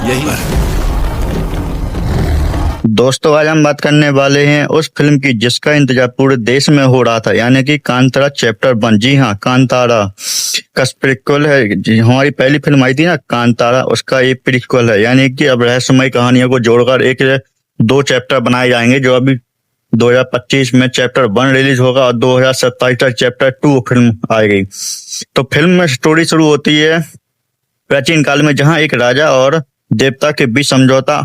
यही दोस्तों आज हम बात करने वाले हैं उस फिल्म की जिसका इंतजार पूरे देश में हो रहा था, यानी कि कांतारा चैप्टर 1। जी हाँ, कांतारा का प्रीक्वल है। जी, हमारी पहली फिल्म आई थी ना कांतारा, उसका ये प्रीक्वल है, यानी कि अब रहस्यमय कहानियों को जोड़कर एक 2 चैप्टर बनाए जाएंगे। जो अभी 2025 में चैप्टर 1 रिलीज होगा और 2027 तक चैप्टर 2 फिल्म आएगी। तो फिल्म में स्टोरी शुरू होती है प्राचीन काल में, जहाँ एक राजा और देवता के बीच समझौता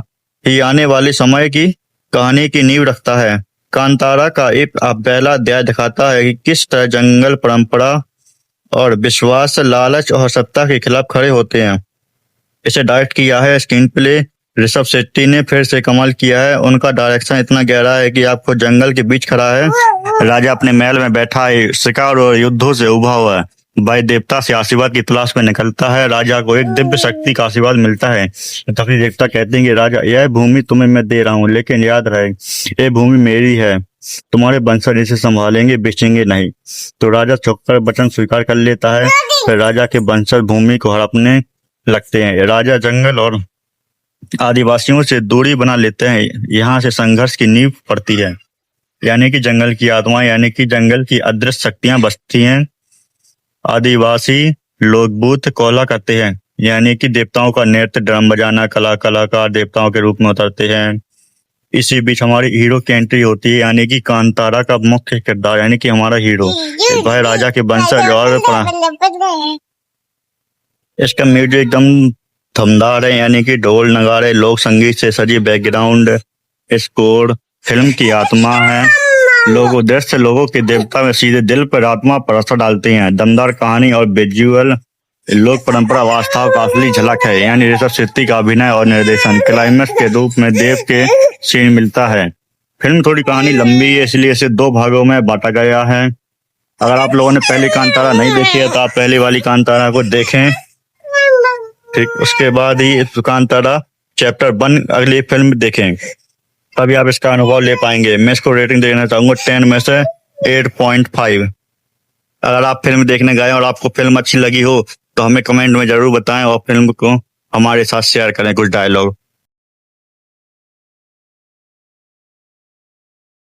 ही आने वाले समय की कहानी की नींव रखता है। कांतारा का एक पहला अध्याय दिखाता है कि किस तरह जंगल परंपरा और विश्वास, लालच और सत्ता के खिलाफ खड़े होते हैं। इसे डायरेक्ट किया है स्क्रीन प्ले ऋषभ शेट्टी ने, फिर से कमाल किया है। उनका डायरेक्शन इतना गहरा है कि आपको जंगल के बीच खड़ा है, राजा अपने महल में बैठा है, शिकार और युद्धों से उभा हुआ है, भाई देवता से आशीर्वाद की तलाश में निकलता है। राजा को एक दिव्य शक्ति का आशीर्वाद मिलता है। तभी देवता कहते हैं कि राजा, यह भूमि तुम्हें मैं दे रहा हूँ, लेकिन याद रहे ये भूमि मेरी है, तुम्हारे वंशज इसे संभालेंगे, बेचेंगे नहीं। तो राजा चौंककर वचन स्वीकार कर लेता है। फिर राजा के वंशज भूमि को हड़पने लगते हैं। राजा जंगल और आदिवासियों से दूरी बना लेते हैं। यहाँ से संघर्ष की नींव पड़ती है, यानी कि जंगल की आत्मा, यानी कि जंगल की अदृश्य शक्तियां बसती हैं। आदिवासी लोग बूथ कोला करते हैं, यानी कि देवताओं का नृत्य, ड्रम बजाना, कलाकार देवताओं के रूप में उतरते हैं। इसी बीच हमारी हीरो की एंट्री होती है, यानी कि कांतारा का मुख्य किरदार, यानी कि हमारा हीरो वह राजा के वंशज और इसका म्यूजिक एकदम थमदार है, यानी कि ढोल नगाड़े लोक संगीत से सजी बैकग्राउंड स्कोर फिल्म की आत्मा है। लोगों दृश्य लोगों के देवता में सीधे दिल पर आत्मा पर असर डालते हैं। दमदार कहानी और विजुअल लोक परंपरा वास्तव का असली झलक है, यानी ऋषभ शेट्टी का अभिनय और निर्देशन। क्लाइमेक्स के रूप में देव के सीन मिलता है। फिल्म थोड़ी कहानी लंबी है, इसलिए इसे 2 भागों में बांटा गया है। अगर आप लोगों ने पहली कांतारा नहीं देखी है तो आप पहली वाली कांतारा को देखें, ठीक, उसके बाद ही कांतारा चैप्टर 1 अगली फिल्म देखें, तभी आप इसका अनुभव ले पाएंगे। मैं इसको रेटिंग देना चाहूंगा 10 में से 8.5। अगर आप फिल्म देखने गए और आपको फिल्म अच्छी लगी हो तो हमें कमेंट में जरूर बताएं और फिल्म को हमारे साथ शेयर करें कुछ डायलॉग।